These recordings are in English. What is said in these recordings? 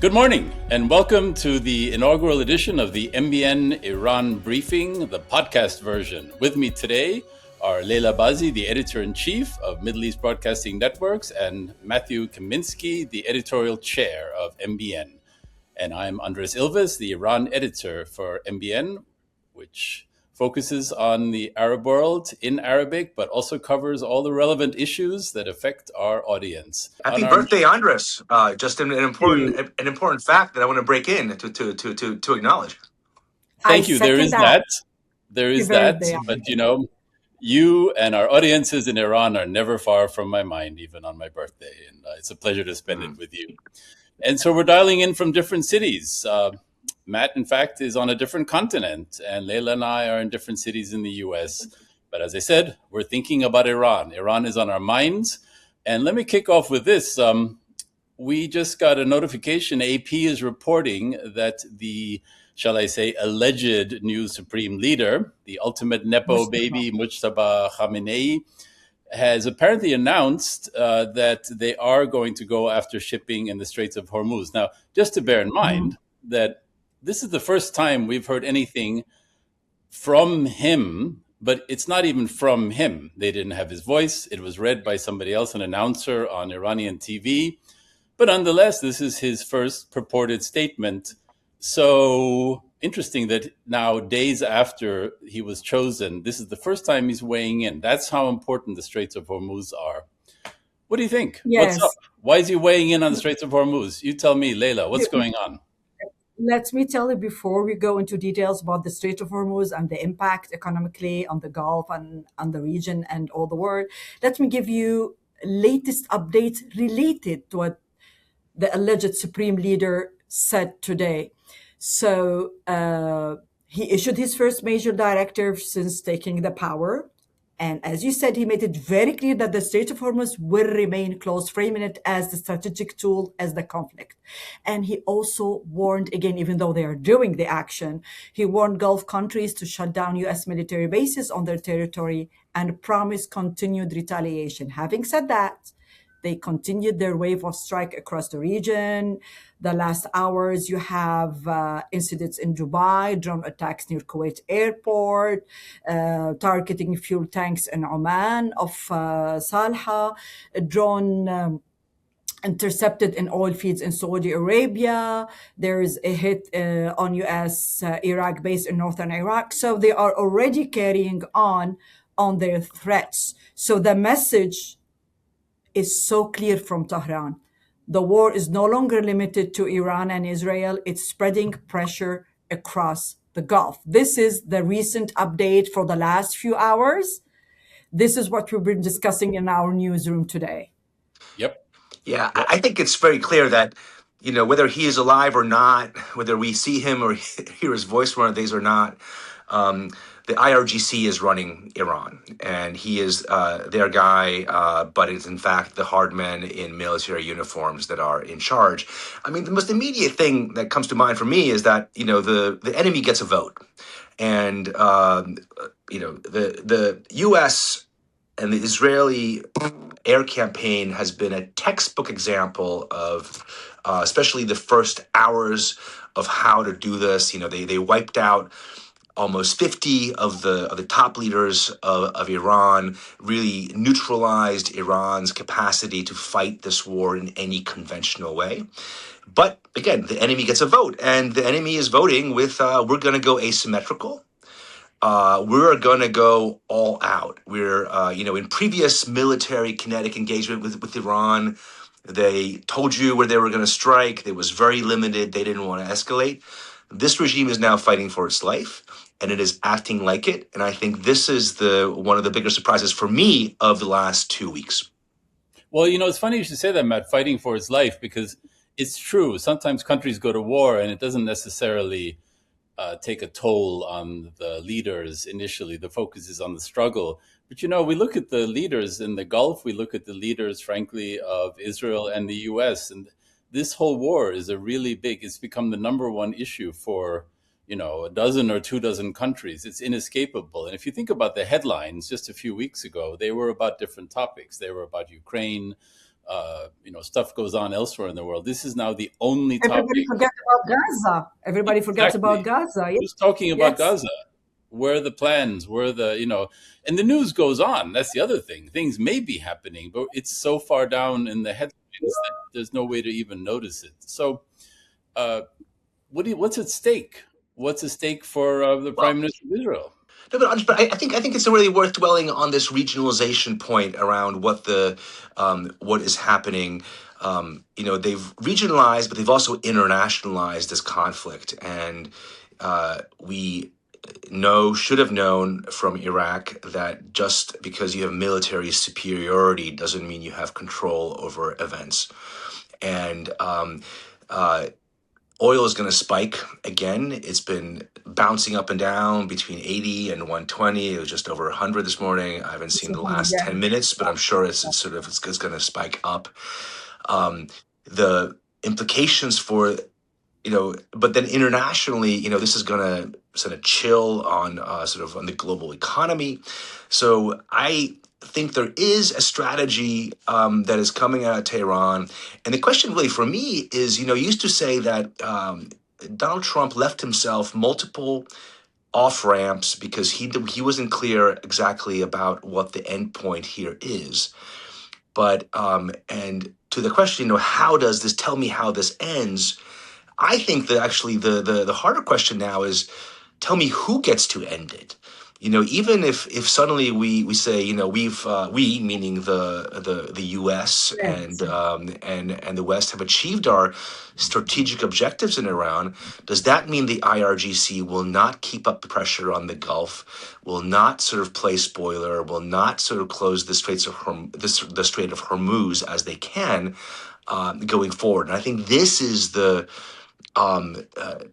Good morning, and welcome to the inaugural edition of the MBN Iran briefing, the podcast version. With me today are Leila Bazzi, the editor-in-chief of Middle East Broadcasting Networks, and Matthew Kaminski, the editorial chair of MBN. And I'm Andres Ilves, the Iran editor for MBN, which focuses on the Arab world in Arabic, but also covers all the relevant issues that affect our audience. Happy birthday, Andres! Just an important fact that I want to break in to acknowledge. Thank you. There is that. But you and our audiences in Iran are never far from my mind, even on my birthday, and it's a pleasure to spend it with you. And so we're dialing in from different cities. Matt, in fact, is on a different continent, and Leila and I are in different cities in the U.S. But as I said, we're thinking about Iran. Iran is on our minds. And let me kick off with this. We just got a notification. AP is reporting that the, shall I say, alleged new supreme leader, the ultimate Nepo baby, Mujtaba Khamenei, has apparently announced that they are going to go after shipping in the Straits of Hormuz. Now, just to bear in mind that this is the first time we've heard anything from him, but it's not even from him. They didn't have his voice. It was read by somebody else, an announcer on Iranian TV. But nonetheless, this is his first purported statement. So interesting that now, days after he was chosen, this is the first time he's weighing in. That's how important the Straits of Hormuz are. What do you think? Yes. What's up? Why is he weighing in on the Straits of Hormuz? You tell me, Leila, what's going on? Let me tell you before we go into details about the Strait of Hormuz and the impact economically on the Gulf and on the region and all the world. Let me give you latest updates related to what the alleged supreme leader said today. So he issued his first major directive since taking the power. And as you said, he made it very clear that the Strait of Hormuz will remain closed, framing it as the strategic tool as the conflict. And he also warned, again, even though they are doing the action, he warned Gulf countries to shut down U.S. military bases on their territory and promised continued retaliation. Having said that, they continued their wave of strike across the region. The last hours, you have incidents in Dubai, drone attacks near Kuwait airport, targeting fuel tanks in Oman of Salha, a drone intercepted in oil fields in Saudi Arabia. There is a hit on U.S. Iraq base in northern Iraq. So they are already carrying on their threats. So the message is so clear from Tehran. The war is no longer limited to Iran and Israel. It's spreading pressure across the Gulf. This is the recent update for the last few hours. This is what we've been discussing in our newsroom today. Yep. Yeah, I think it's very clear that, whether he is alive or not, whether we see him or hear his voice one of these or not, the IRGC is running Iran, and he is their guy, but it's in fact the hard men in military uniforms that are in charge. I mean, the most immediate thing that comes to mind for me is that, the enemy gets a vote. And, the U.S. and the Israeli air campaign has been a textbook example of, especially the first hours of how to do this. They wiped out almost 50 of the top leaders of Iran, really neutralized Iran's capacity to fight this war in any conventional way. But again, the enemy gets a vote, and the enemy is voting with, we're going to go asymmetrical. We're going to go all out. We're, in previous military kinetic engagement with Iran, they told you where they were going to strike. It was very limited. They didn't want to escalate. This regime is now fighting for its life, and it is acting like it. And I think this is one of the bigger surprises for me of the last 2 weeks. Well, it's funny you should say that, Matt, fighting for its life, because it's true. Sometimes countries go to war and it doesn't necessarily take a toll on the leaders initially. The focus is on the struggle. But, we look at the leaders in the Gulf. We look at the leaders, frankly, of Israel and the U.S., and this whole war is it's become the number one issue for, a dozen or 24 countries. It's inescapable. And if you think about the headlines just a few weeks ago, they were about different topics. They were about Ukraine, stuff goes on elsewhere in the world. This is now the only Everybody topic. forgets about Gaza. Everybody forgets about Exactly. Gaza. Who's talking about Yes. Gaza? Where are the plans? Where are and the news goes on. That's the other thing. Things may be happening, but it's so far down in the headlines that there's no way to even notice it. So, uh, what's at stake? What's at stake for the Well, Prime Minister of Israel? no, but I think it's really worth dwelling on this regionalization point around what is happening. They've regionalized, but they've also internationalized this conflict, and we should have known from Iraq that just because you have military superiority doesn't mean you have control over events. And uh, oil is going to spike again. It's been bouncing up and down between 80 and 120. It was just over 100 this morning. I haven't It's seen a the whole last 10 minutes, but I'm sure it's going to spike up. The implications for but then internationally, this is going to sort of chill on sort of on the global economy. So I think there is a strategy that is coming out of Tehran, and the question really for me is, used to say that Donald Trump left himself multiple off ramps because he wasn't clear exactly about what the end point here is. But and to the question, how does this tell me how this ends? I think that actually the harder question now is, tell me who gets to end it. Even if suddenly we say, we meaning the U.S. and yes. and the West have achieved our strategic objectives in Iran, does that mean the IRGC will not keep up the pressure on the Gulf, will not sort of play spoiler, will not sort of close the the Strait of Hormuz as they can going forward? And I think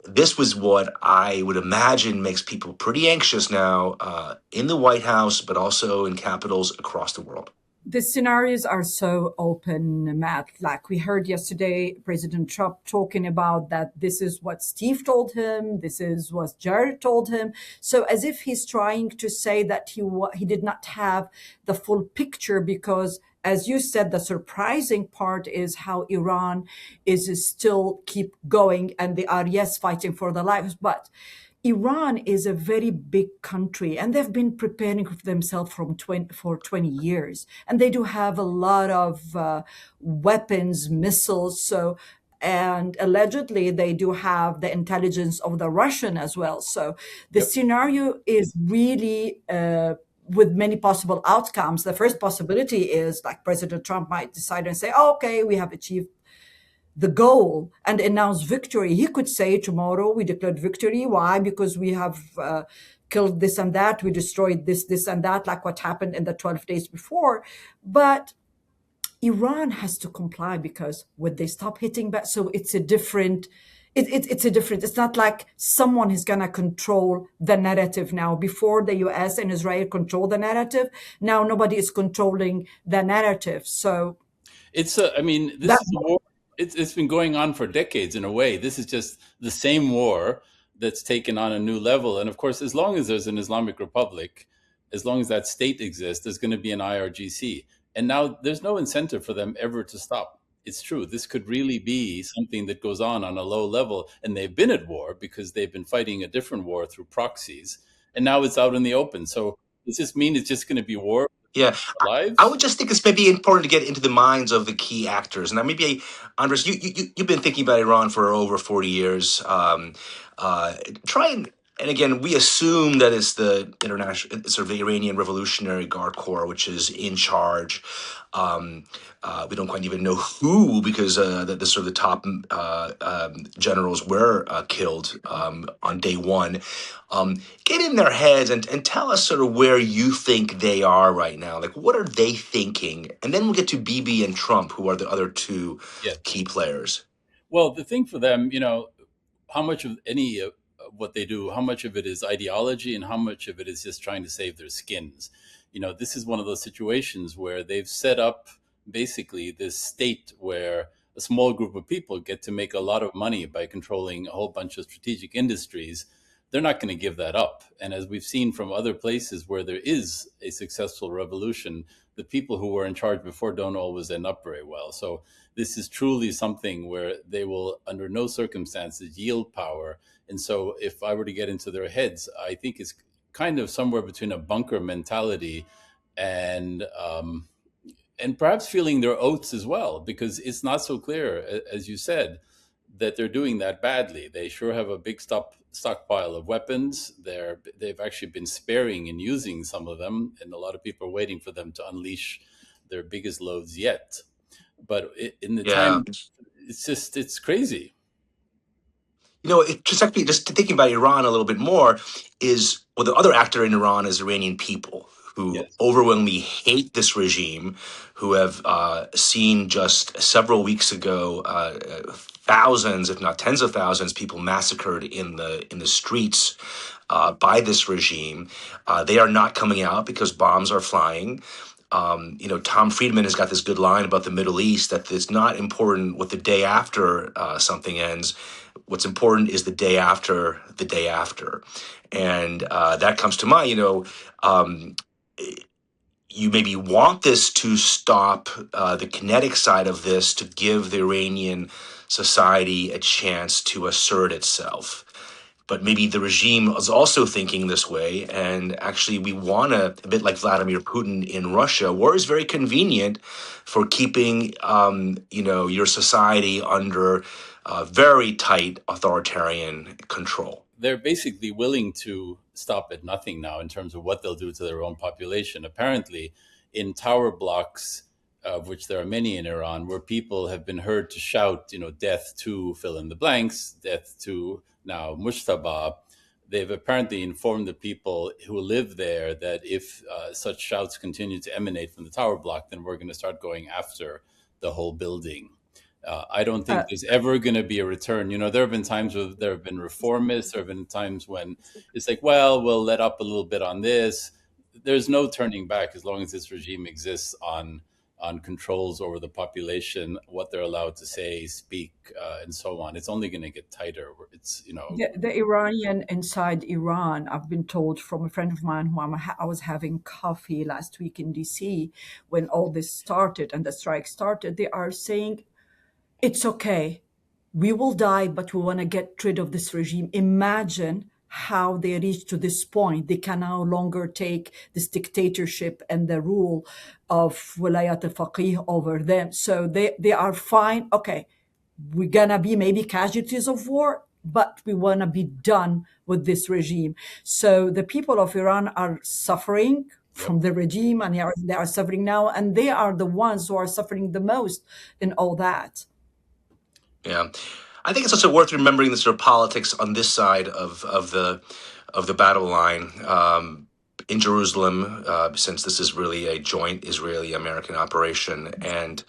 this was what I would imagine makes people pretty anxious now in the White House, but also in capitals across the world. The scenarios are so open, Matt. Like we heard yesterday, President Trump talking about that this is what Steve told him, this is what Jared told him. So as if he's trying to say that he did not have the full picture, because as you said, the surprising part is how Iran is still keep going and they are, yes, fighting for their lives. But Iran is a very big country and they've been preparing for themselves for 20 years. And they do have a lot of weapons, missiles. So, and allegedly they do have the intelligence of the Russian as well. So the Yep. scenario is really with many possible outcomes. The first possibility is like President Trump might decide and say, oh, okay, we have achieved the goal and announce victory. He could say tomorrow we declared victory. Why? Because we have killed this and that. We destroyed this and that, like what happened in the 12 days before. But Iran has to comply because would they stop hitting back? So it's a different. It's not like someone is going to control the narrative now. Before the US and Israel control the narrative, now nobody is controlling the narrative. So I mean, this that is a war. It's been going on for decades in a way. This is just the same war that's taken on a new level. And of course, as long as there's an Islamic Republic, as long as that state exists, there's going to be an IRGC. And now there's no incentive for them ever to stop. It's true. This could really be something that goes on a low level. And they've been at war because they've been fighting a different war through proxies. And now it's out in the open. So does this mean it's just going to be war Yeah, for I lives? would just think it's maybe important to get into the minds of the key actors. And now maybe, Andres, you've been thinking about Iran for over 40 years. Uh, try and again, we assume that it's the international, sort of the Iranian Revolutionary Guard Corps, which is in charge. We don't quite even know who, because the sort of the top generals were killed on day one. Get in their heads and tell us sort of where you think they are right now. Like, what are they thinking? And then we'll get to Bibi and Trump, who are the other two Yes. key players. Well, the thing for them, how much of any of what they do, how much of it is ideology and how much of it is just trying to save their skins? This is one of those situations where they've set up basically this state where a small group of people get to make a lot of money by controlling a whole bunch of strategic industries. They're not going to give that up. And as we've seen from other places where there is a successful revolution, the people who were in charge before don't always end up very well. So this is truly something where they will, under no circumstances, yield power. And so if I were to get into their heads, I think it's kind of somewhere between a bunker mentality and perhaps feeling their oaths as well, because it's not so clear, as you said, that they're doing that badly. They sure have a big stockpile of weapons. They've actually been sparing in using some of them, and a lot of people are waiting for them to unleash their biggest loads yet. But in the Yeah. time, it's crazy. Just actually, just thinking about Iran a little bit more is, well, the other actor in Iran is Iranian people who Yes. overwhelmingly hate this regime, who have seen just several weeks ago thousands, if not tens of thousands, people massacred in the streets by this regime. They are not coming out because bombs are flying. Tom Friedman has got this good line about the Middle East, that it's not important what the day after something ends. What's important is the day after the day after. And that comes to mind, you maybe want this to stop, the kinetic side of this, to give the Iranian society a chance to assert itself. But maybe the regime is also thinking this way, and actually we want a bit like Vladimir Putin in Russia. War is very convenient for keeping, your society under very tight authoritarian control. They're basically willing to stop at nothing now in terms of what they'll do to their own population. Apparently, in tower blocks, of which there are many in Iran, where people have been heard to shout, death to fill in the blanks, death to now Mushtaba, they've apparently informed the people who live there that if such shouts continue to emanate from the tower block, then we're going to start going after the whole building. I don't think there's ever going to be a return. There have been times where there have been reformists. There have been times when it's like, well, we'll let up a little bit on this. There's no turning back as long as this regime exists on controls over the population, what they're allowed to say, speak, and so on. It's only going to get tighter. The Iranian inside Iran, I've been told from a friend of mine who I was having coffee last week in DC when all this started and the strike started. They are saying, it's okay. We will die, but we want to get rid of this regime. Imagine how they reached to this point. They can no longer take this dictatorship and the rule of wilayat al-faqih over them. So they are fine. Okay, we're going to be maybe casualties of war, but we want to be done with this regime. So the people of Iran are suffering from the regime, and they are suffering now, and they are the ones who are suffering the most in all that. Yeah, I think it's also worth remembering the sort of politics on this side of the battle line in Jerusalem, since this is really a joint Israeli-American operation, and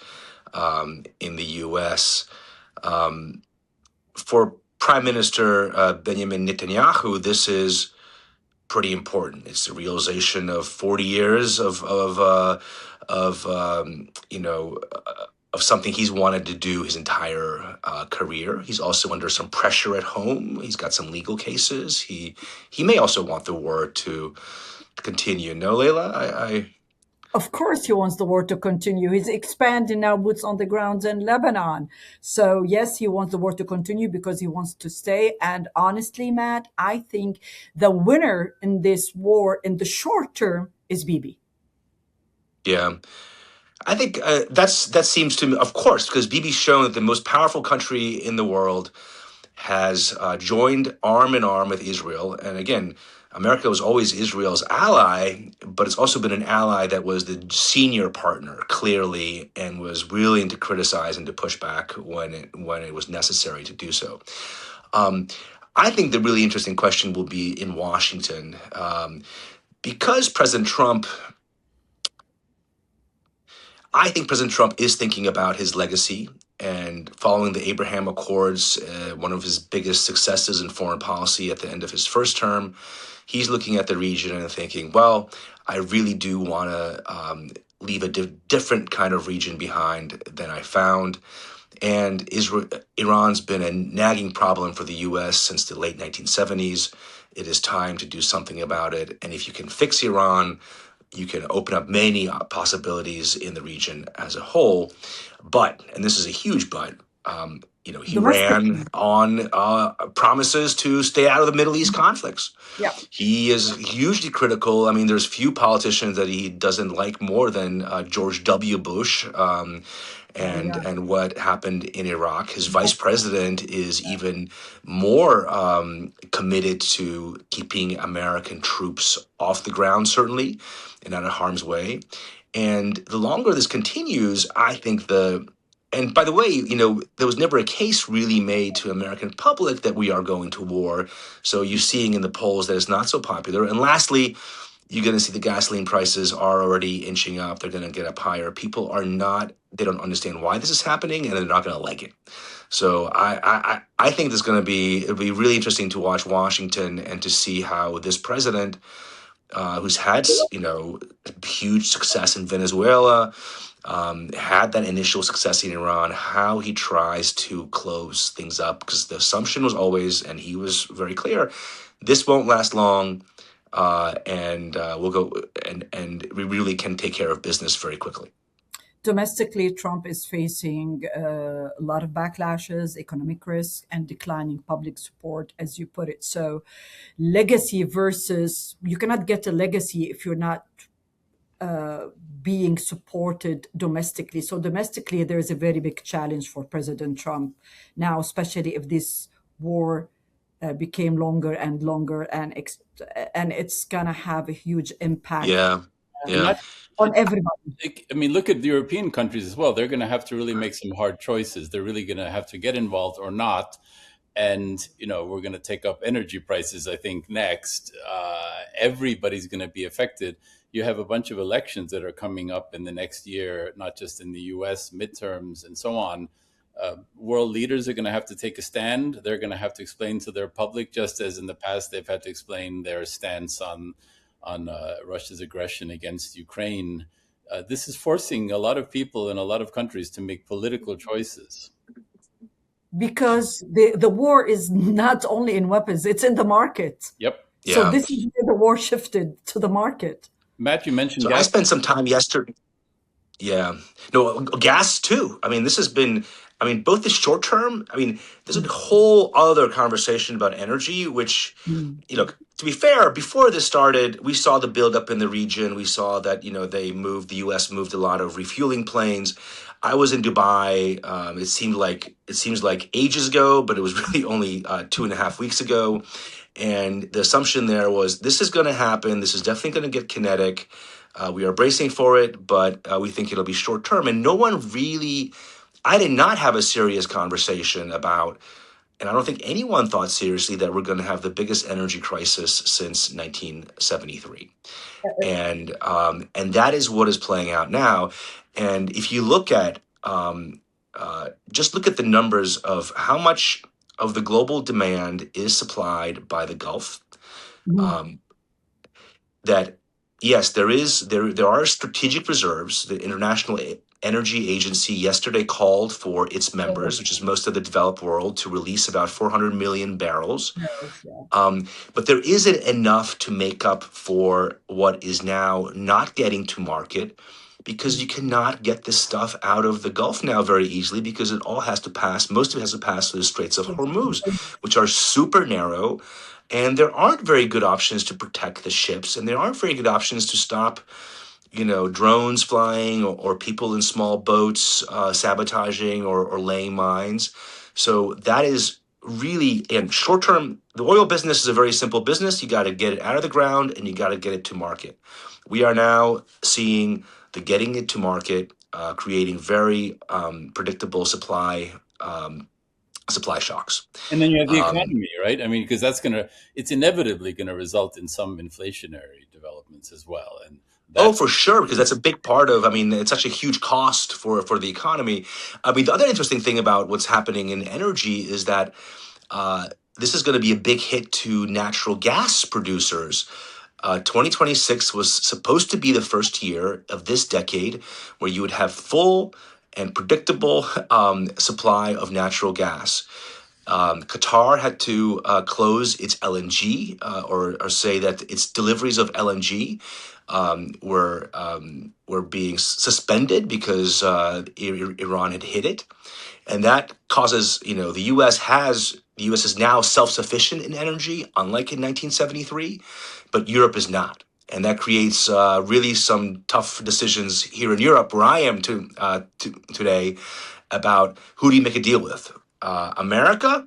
in the U.S. For Prime Minister Benjamin Netanyahu, this is pretty important. It's the realization of 40 years of something he's wanted to do his entire career. He's also under some pressure at home. He's got some legal cases. He may also want the war to continue. No, Leila? Of course he wants the war to continue. He's expanding now boots on the ground in Lebanon. So yes, he wants the war to continue because he wants to stay. And honestly, Matt, I think the winner in this war in the short term is Bibi. Yeah. I think that seems to me, of course, because Bibi's shown that the most powerful country in the world has joined arm in arm with Israel. And again, America was always Israel's ally, but it's also been an ally that was the senior partner, clearly, and was willing to criticize and to push back when it was necessary to do so. I think the really interesting question will be in Washington, because I think President Trump is thinking about his legacy, and following the Abraham Accords, one of his biggest successes in foreign policy at the end of his first term, he's looking at the region and thinking, well, I really do want to leave a different kind of region behind than I found. And Iran's been a nagging problem for the U.S. since the late 1970s. It is time to do something about it. And if you can fix Iran, you can open up many possibilities in the region as a whole. But, and this is a huge but, he ran Domestically, on promises to stay out of the Middle East conflicts. yeah, He is hugely critical. I mean, there's few politicians that he doesn't like more than George W. Bush, yeah, and what happened in Iraq. His vice president is even more committed to keeping American troops off the ground, certainly, and out of harm's way. And the longer this continues, I think and by the way, there was never a case really made to American public that we are going to war. So you're seeing in the polls that it's not so popular. And lastly, you're going to see the gasoline prices are already inching up. They're going to get up higher. People are not, they don't understand why this is happening, and they're not going to like it. So I think it'll be really interesting to watch Washington and to see how this president, who's had, huge success in Venezuela, had that initial success in Iran, how he tries to close things up, because the assumption was always, and he was very clear, this won't last long, and we'll go, and we really can take care of business very quickly. domestically, Trump is facing a lot of backlashes, economic risk, and declining public support, as you put it. So, legacy versus, you cannot get a legacy if you're not being supported domestically. So, domestically, there is a very big challenge for President Trump now, especially if this war became longer and longer, and it's gonna have a huge impact Yeah, yeah. Not, on everybody. I mean, look at the European countries as well. They're going to have to really make some hard choices. They're really going to have to get involved or not. And, we're going to take up energy prices, I think, next. Everybody's going to be affected. You have a bunch of elections that are coming up in the next year, not just in the US, midterms and so on. World leaders are going to have to take a stand. They're going to have to explain to their public, just as in the past they've had to explain their stance on Russia's aggression against Ukraine. This is forcing a lot of people in a lot of countries to make political choices. Because the war is not only in weapons, it's in the market. Yep. So Yeah. this is where the war shifted to the market. Matt, you mentioned So gas. I spent some time yesterday. Yeah. No, gas too. I mean, this has been, both the short term, there's a whole other conversation about energy, which, to be fair, before this started, we saw the buildup in the region. We saw that, the US moved a lot of refueling planes. I was in Dubai. It seems like ages ago, but it was really only 2.5 weeks ago. And the assumption there was, this is going to happen. This is definitely going to get kinetic. We are bracing for it, but we think it'll be short term. And I did not have a serious conversation about, and I don't think anyone thought seriously that we're going to have the biggest energy crisis since 1973. And that is what is playing out now. And if you look at, just look at the numbers of how much of the global demand is supplied by the Gulf, that yes, there are strategic reserves. The International Energy Agency yesterday called for its members, which is most of the developed world, to release about 400 million barrels. But there isn't enough to make up for what is now not getting to market, because you cannot get this stuff out of the Gulf now very easily, because most of it has to pass through the Straits of Hormuz, which are super narrow. And there aren't very good options to protect the ships, and there aren't very good options to stop, drones flying or people in small boats sabotaging or laying mines. So that is really, in short term, the oil business is a very simple business. You got to get it out of the ground and you got to get it to market. We are now seeing the getting it to market, creating very predictable supply shocks. And then you have the economy, right? Because it's inevitably going to result in some inflationary developments as well. And for sure, because that's a big part of, it's such a huge cost for the economy. The other interesting thing about what's happening in energy is that this is going to be a big hit to natural gas producers. 2026 was supposed to be the first year of this decade where you would have full and predictable supply of natural gas. Qatar had to close its LNG, or say that its deliveries of LNG were being suspended because Iran had hit it, and that causes, the U.S. is now self-sufficient in energy, unlike in 1973, but Europe is not. And that creates really some tough decisions here in Europe, where I am today, about who do you make a deal with, America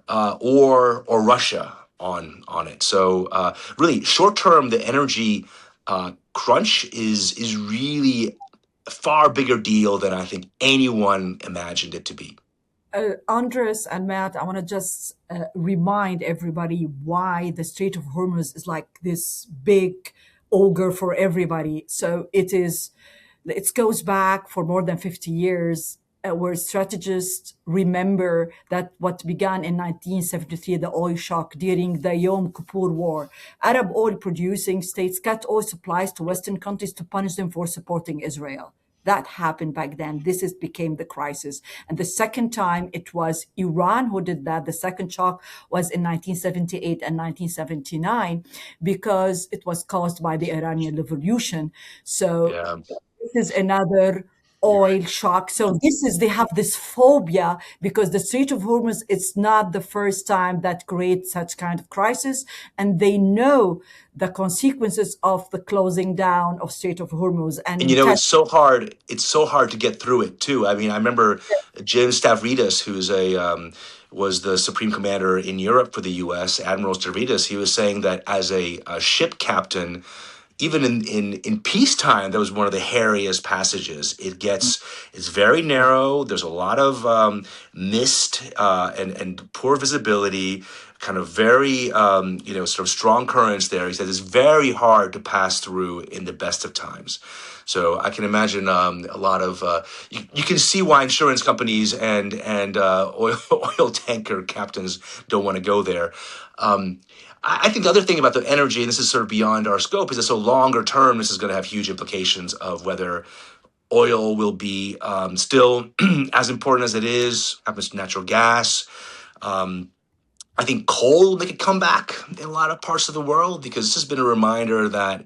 or Russia on it. So really, short term, the energy crunch is really a far bigger deal than I think anyone imagined it to be. Andres and Matt, I want to just remind everybody why the Strait of Hormuz is like this big ogre for everybody. So it goes back for more than 50 years, where strategists remember that what began in 1973, the oil shock during the Yom Kippur War. Arab oil producing states cut oil supplies to Western countries to punish them for supporting Israel. That happened back then. Became the crisis. And the second time it was Iran who did that. The second shock was in 1978 and 1979 because it was caused by the Iranian Revolution. So Yeah. this is another oil shock. So they have this phobia because the Strait of Hormuz, it's not the first time that creates such kind of crisis. And they know the consequences of the closing down of Strait of Hormuz. And And it's so hard. It's so hard to get through it too. I mean, I remember Jim Stavridis, who's was the supreme commander in Europe for the U.S., Admiral Stavridis. He was saying that as a ship captain, even in peacetime, that was one of the hairiest passages. It's very narrow. There's a lot of mist and poor visibility, kind of very sort of strong currents there. He said it's very hard to pass through in the best of times. So I can imagine a lot of you can see why insurance companies and oil tanker captains don't want to go there. I think the other thing about the energy, and this is sort of beyond our scope, is that so longer term, this is going to have huge implications of whether oil will be still as important as it is, happens to natural gas. I think coal will make a comeback in a lot of parts of the world, because this has been a reminder that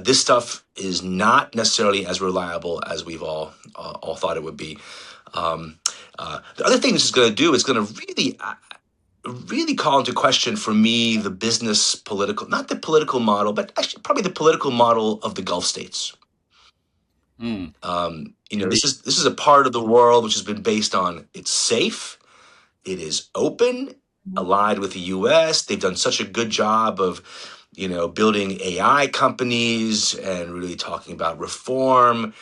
this stuff is not necessarily as reliable as we've all thought it would be. The other thing this is going to do is going to really call into question for me the business political, not the political model, but actually probably the political model of the Gulf states. This is a part of the world which has been based on it's safe, it is open, allied with the U.S. They've done such a good job of building AI companies and really talking about reform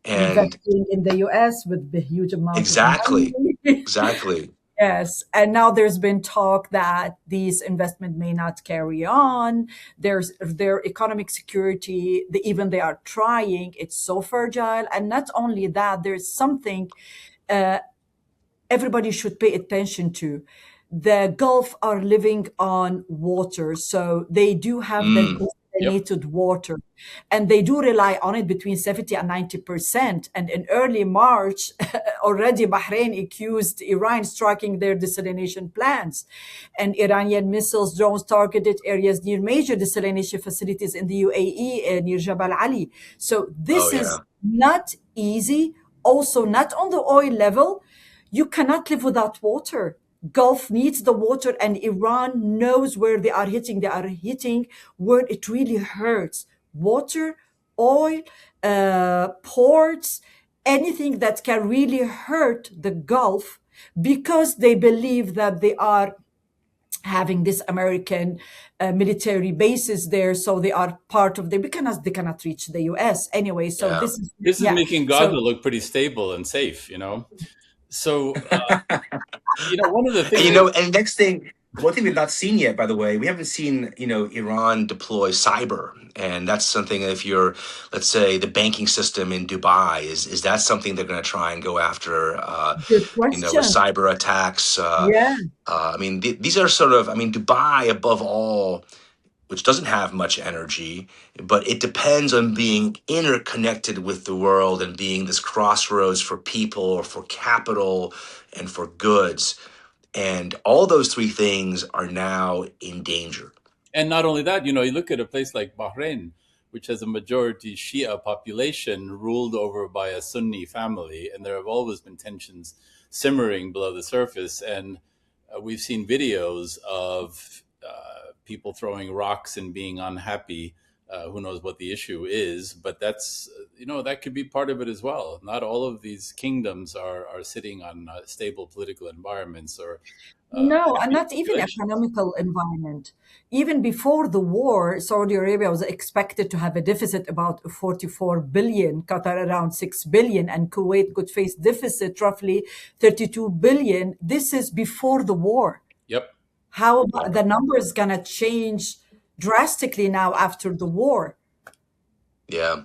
and investing in the U.S. with the huge amount of money. Exactly. Yes, and now there's been talk that these investment may not carry on. There's their economic security. They are trying. It's so fragile, and not only that, there's something everybody should pay attention to. The Gulf are living on water, so they do have the desalinated water, and they do rely on it between 70 and 90%. And in early March, already Bahrain accused Iran striking their desalination plants, and Iranian missiles, drones targeted areas near major desalination facilities in the UAE near Jabal Ali. So this is not easy. Also, not on the oil level. You cannot live without water. Gulf needs the water, and Iran knows where they are hitting. They are hitting where it really hurts. Water, oil, ports, anything that can really hurt the Gulf, because they believe that they are having this American military bases there, so they are part of because they cannot reach the US anyway. So this is making Gaza look pretty stable and safe, So, one of the things, and next thing, one thing we've not seen yet, by the way, we haven't seen, Iran deploy cyber. And that's something, if you're, let's say, the banking system in Dubai, is that something they're going to try and go after, with cyber attacks? These are sort of, Dubai above all, which doesn't have much energy, but it depends on being interconnected with the world and being this crossroads for people or for capital and for goods. And all those three things are now in danger. And not only that, you look at a place like Bahrain, which has a majority Shia population ruled over by a Sunni family. And there have always been tensions simmering below the surface. And we've seen videos of people throwing rocks and being unhappy. Who knows what the issue is, but that's, that could be part of it as well. Not all of these kingdoms are sitting on stable political environments or No, and not even population. economical environment. Even before the war, Saudi Arabia was expected to have a deficit about 44 billion, Qatar around 6 billion, and Kuwait could face deficit roughly 32 billion. This is before the war. Yep. How about the numbers gonna change drastically now after the war? Yeah.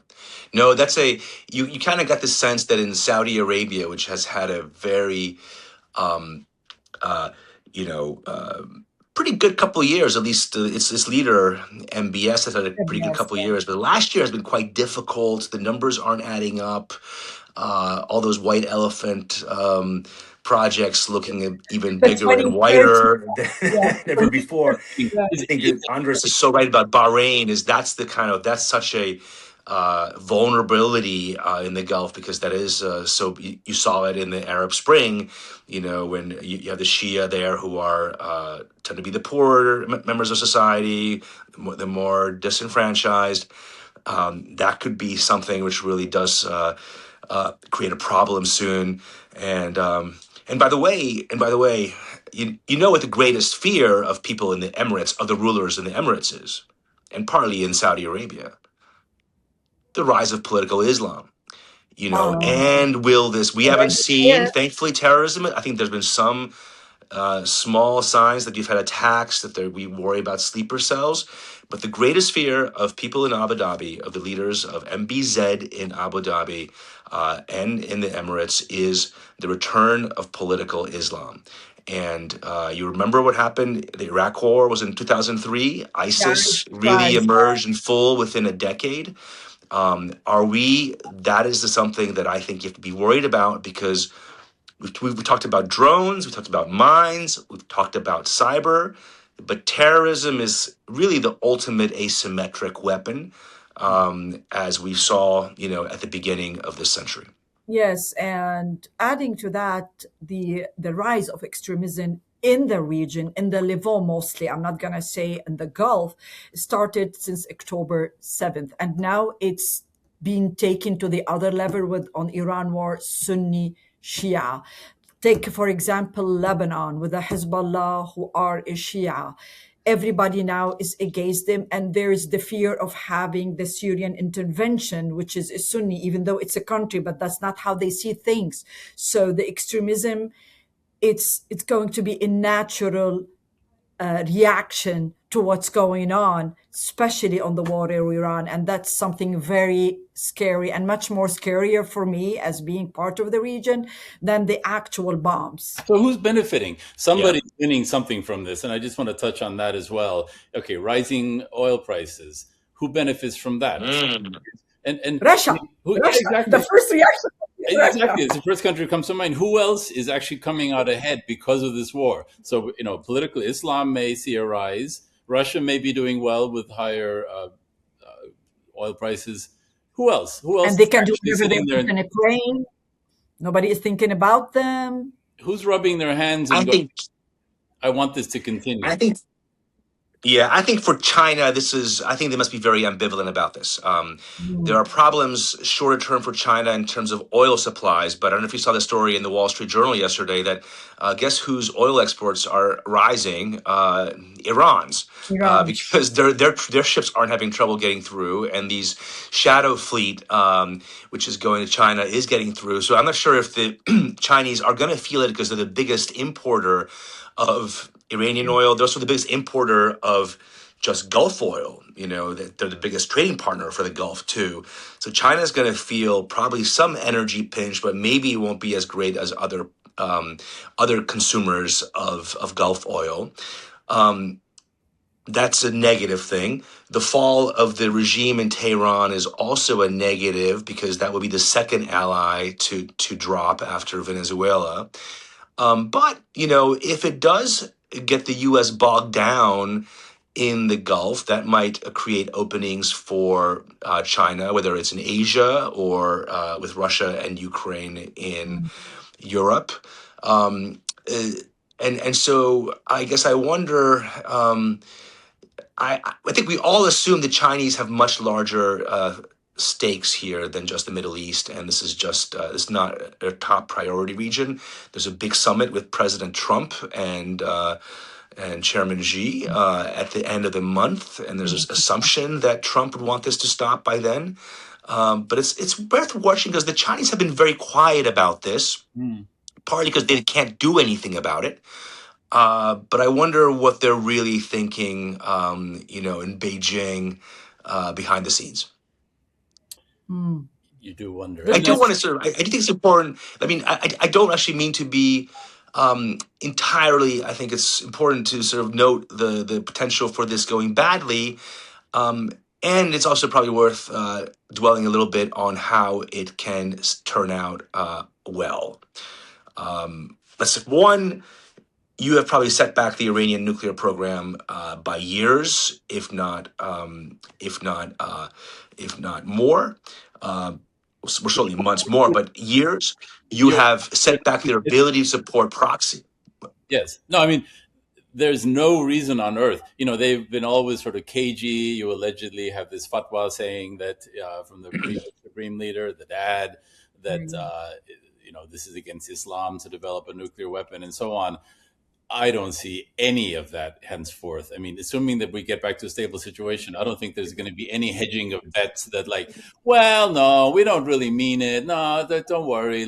No, you kind of got the sense that in Saudi Arabia, which has had a very, um, uh, you know, uh, pretty good couple of years, at least its leader, MBS, has had a pretty good Yes, couple of years, but last year has been quite difficult. The numbers aren't adding up. All those white elephant projects looking even the bigger and 2030. whiter Yeah, than ever before. yeah. I think that Andres is so right about Bahrain. That's such a vulnerability in the Gulf, because that is so you saw it in the Arab Spring, when you have the Shia there who are tend to be the poorer members of society, the more disenfranchised. That could be something which really does create a problem soon. And by the way, you know what the greatest fear of people in the Emirates, of the rulers in the Emirates is, and partly in Saudi Arabia, the rise of political Islam. Um, And we haven't already seen, here. thankfully, terrorism. I think there's been some small signs that you've had attacks, we worry about sleeper cells. But the greatest fear of people in Abu Dhabi, of the leaders of MBZ in Abu Dhabi and in the Emirates, is the return of political Islam. And you remember what happened? The Iraq War was in 2003. ISIS really Guys, emerged in full within a decade. That is something that I think you have to be worried about, because we've talked about drones, we've talked about mines, we've talked about cyber, but terrorism is really the ultimate asymmetric weapon, as we saw, at the beginning of this century. yes, and adding to that, the rise of extremism in the region, in the Levant mostly, I'm not gonna say in the Gulf, started since October 7th, and now it's been taken to the other level with on Iran war, Sunni, Shia. Take, for example, Lebanon with the Hezbollah, who are a Shia. Everybody now is against them, and there is the fear of having the Syrian intervention, which is a Sunni, even though it's a country, but that's not how they see things. So the extremism, it's going to be a natural reaction to what's going on, especially on the war in Iran. And that's something very scary, and much more scarier for me as being part of the region than the actual bombs. So who's benefiting? Yeah. Somebody's winning something from this, and I just want to touch on that as well. Okay, rising oil prices. Who benefits from that? And Russia, who Russia, exactly? the first reaction is Russia. Exactly, it's the first country that comes to mind. Who else is actually coming out ahead because of this war? So, political Islam may see a rise. Russia may be doing well with higher oil prices. Who else? Who else And they is can do actually whatever they sitting there? want in Ukraine. Nobody is thinking about them. Who's rubbing their hands I and going, think, I want this to I continue? think, yeah, I think for China, I think they must be very ambivalent about this. There are problems shorter term for China in terms of oil supplies, but I don't know if you saw the story in the Wall Street Journal yesterday that guess whose oil exports are rising? Iran's, Iran. because their ships aren't having trouble getting through, and these shadow fleet, which is going to China, is getting through. So I'm not sure if the Chinese are going to feel it, because they're the biggest importer of Iranian oil. They're also the biggest importer of just Gulf oil. They're the biggest trading partner for the Gulf too. So China's going to feel probably some energy pinch, but maybe it won't be as great as other consumers of Gulf oil. That's a negative thing. The fall of the regime in Tehran is also a negative, because that would be the second ally to drop after Venezuela. But if it does get the U.S. bogged down in the Gulf that might create openings for China, whether it's in Asia or with Russia and Ukraine in Europe. Uh, and so I guess I wonder. I think we all assume the Chinese have much larger stakes here than just the Middle East, and this is just it's not a top priority region. There's a big summit with President Trump and Chairman Xi at the end of the month, and there's this assumption that Trump would want this to stop by then. But it's worth watching because the Chinese have been very quiet about this, partly because they can't do anything about it. But I wonder what they're really thinking, in Beijing behind the scenes. You do wonder. I do want to sort of. I do think it's important. I mean, I don't actually mean to be entirely. I think it's important to sort of note the potential for this going badly, and it's also probably worth dwelling a little bit on how it can turn out well. One. You have probably set back the Iranian nuclear program by years, if not more. We're certainly months more, but years. You have set back their ability to support proxy. Yes. No, I mean, there's no reason on earth. They've been always sort of cagey. You allegedly have this fatwa saying that from the supreme leader, the dad, that this is against Islam to develop a nuclear weapon and so on. I don't see any of that henceforth. I mean, assuming that we get back to a stable situation, I don't think there's going to be any hedging of bets that well, no, we don't really mean it. No, don't worry.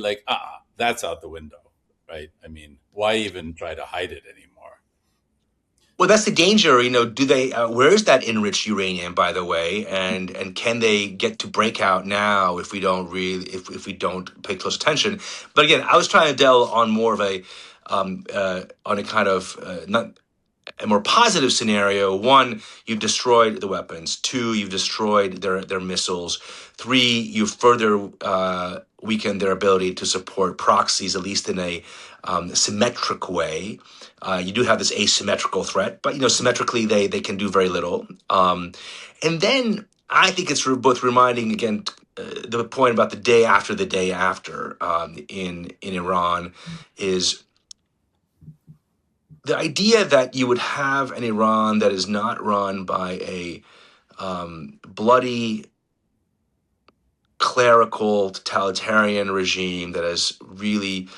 That's out the window, right? I mean, why even try to hide it anymore? Well, that's the danger. Do they? Where is that enriched uranium, by the way? And can they get to breakout now if we don't if we don't pay close attention? But again, I was trying to delve on more of on a kind of not a more positive scenario. One, you've destroyed the weapons. Two, you've destroyed their missiles. Three, you've further weakened their ability to support proxies, at least in a symmetric way. You do have this asymmetrical threat, but symmetrically they can do very little. And then I think it's both reminding again the point about the day after in Iran is the idea that you would have an Iran that is not run by a bloody clerical totalitarian regime that has really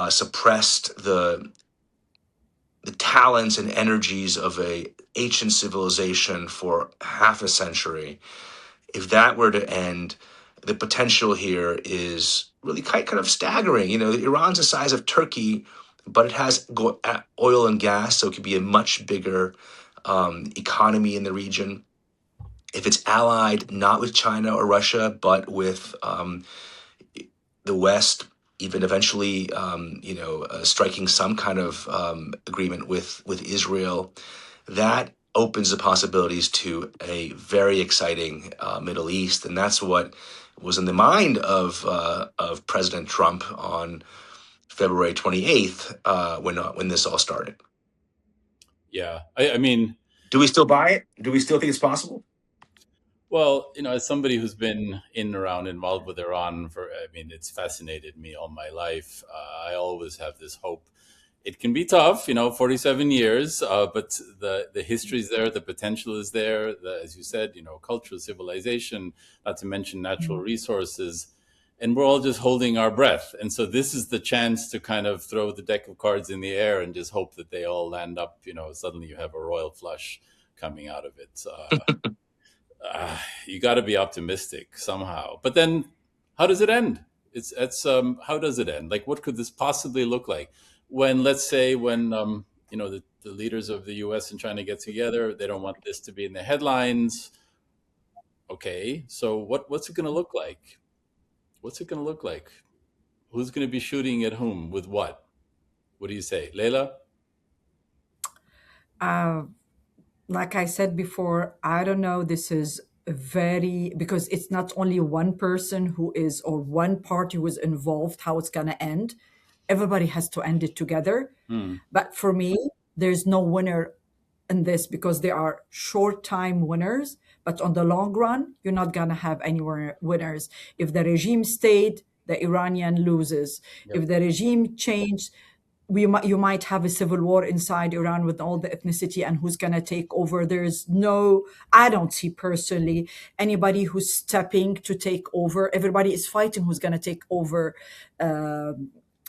suppressed the talents and energies of a ancient civilization for half a century. If that were to end, the potential here is really kind of staggering. Iran's the size of Turkey, but it has oil and gas, so it could be a much bigger economy in the region. If it's allied not with China or Russia, but with the West, even eventually, striking some kind of agreement with Israel, that opens the possibilities to a very exciting Middle East, and that's what was in the mind of President Trump on February 28th when this all started. Yeah, I mean, do we still buy it? Do we still think it's possible? Well, as somebody who's been involved with Iran it's fascinated me all my life. I always have this hope. It can be tough, 47 years, but the history is there, the potential is there, as you said, cultural civilization, not to mention natural resources, and we're all just holding our breath. And so this is the chance to kind of throw the deck of cards in the air and just hope that they all land up, suddenly you have a royal flush coming out of it. You got to be optimistic somehow. But then how does it end? How does it end? What could this possibly look like? Let's say the leaders of the US and China get together, they don't want this to be in the headlines. Okay, so what's it going to look like? What's it going to look like? Who's going to be shooting at whom with what? What do you say, Leila? Like I said before, I don't know. This is because it's not only one person or one party who is involved, how it's going to end. Everybody has to end it together. But for me, there's no winner in this because they are short-time winners, but on the long run, you're not going to have any winners. If the regime stayed, the Iranian loses. Yep. If the regime changed, you might have a civil war inside Iran with all the ethnicity and who's going to take over. I don't see personally anybody who's stepping to take over. Everybody is fighting who's going to take over the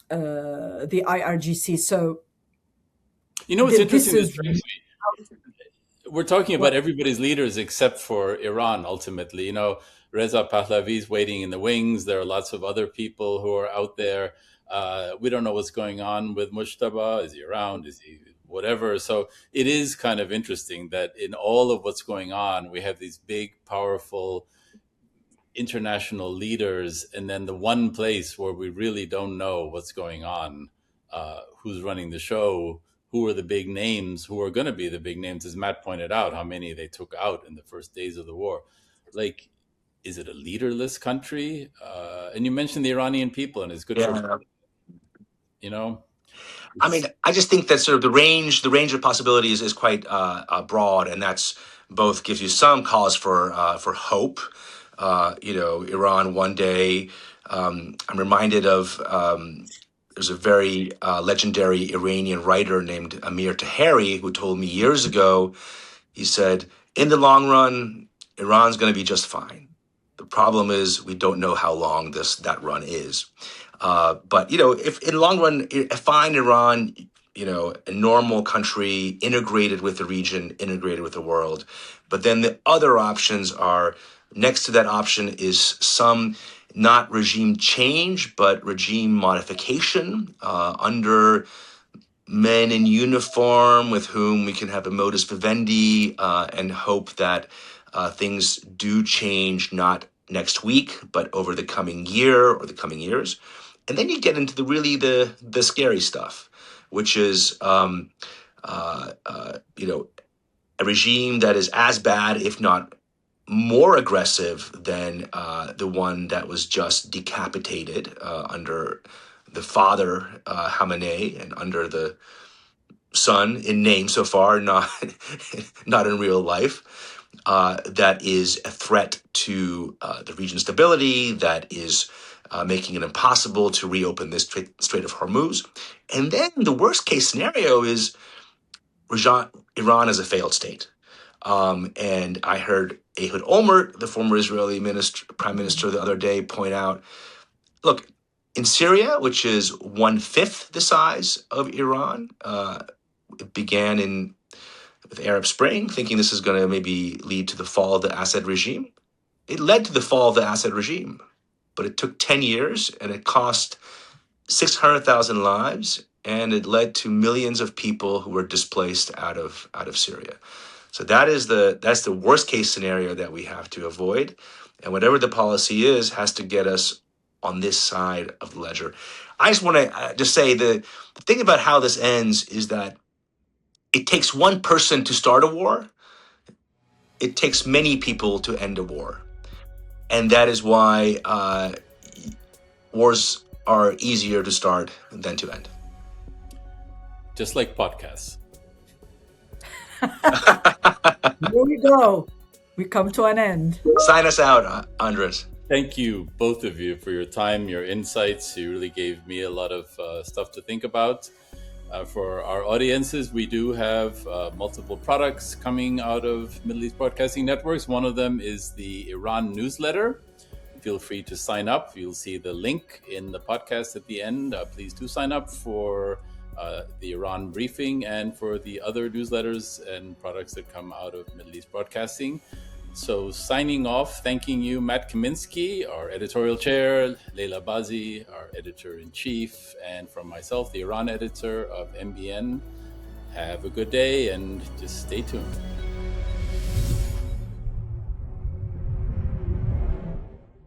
IRGC. So, what's interesting is is we're talking about everybody's leaders except for Iran, ultimately. Reza Pahlavi's waiting in the wings. There are lots of other people who are out there. We don't know what's going on with Mujtaba. Is he around? Is he whatever? So it is kind of interesting that in all of what's going on, we have these big, powerful international leaders, and then the one place where we really don't know what's going on, who's running the show, who are the big names, who are going to be the big names, as Matt pointed out, how many they took out in the first days of the war. Like, is it a leaderless country? And you mentioned the Iranian people, and it's good for, I mean, I just think that sort of the range of possibilities is quite broad, and that's both gives you some cause for hope. Iran one day. I'm reminded of there's a very legendary Iranian writer named Amir Taheri who told me years ago. He said, "In the long run, Iran's going to be just fine. The problem is we don't know how long that run is." But if in the long run, a fine Iran, a normal country, integrated with the region, integrated with the world. But then the other options are, next to that option is some not regime change, but regime modification under men in uniform with whom we can have a modus vivendi and hope that things do change, not next week, but over the coming year or the coming years. And then you get into the scary stuff, which is a regime that is as bad, if not more aggressive than the one that was just decapitated under the father Khamenei and under the son in name so far, not in real life. That is a threat to the region's stability. That is making it impossible to reopen this Strait of Hormuz. And then the worst case scenario is Iran is a failed state. And I heard Ehud Olmert, the former Israeli prime minister, the other day point out, look, in Syria, which is 1/5 the size of Iran, it began with Arab Spring, thinking this is going to maybe lead to the fall of the Assad regime. It led to the fall of the Assad regime, but it took 10 years and it cost 600,000 lives, and it led to millions of people who were displaced out of Syria. So that's the worst case scenario that we have to avoid. And whatever the policy is, has to get us on this side of the ledger. I just want to just say the thing about how this ends is that it takes one person to start a war. It takes many people to end a war. And that is why wars are easier to start than to end. Just like podcasts. Here we go. We come to an end. Sign us out, Andres. Thank you, both of you, for your time, your insights. You really gave me a lot of stuff to think about. For our audiences, we do have multiple products coming out of Middle East Broadcasting Networks. One of them is the Iran newsletter. Feel free to sign up. You'll see the link in the podcast at the end. Please do sign up for the Iran briefing and for the other newsletters and products that come out of Middle East Broadcasting. So signing off, thanking you, Matt Kaminski, our editorial chair, Leila Bazzi, our editor-in-chief, and from myself, the Iran editor of MBN. Have a good day and just stay tuned.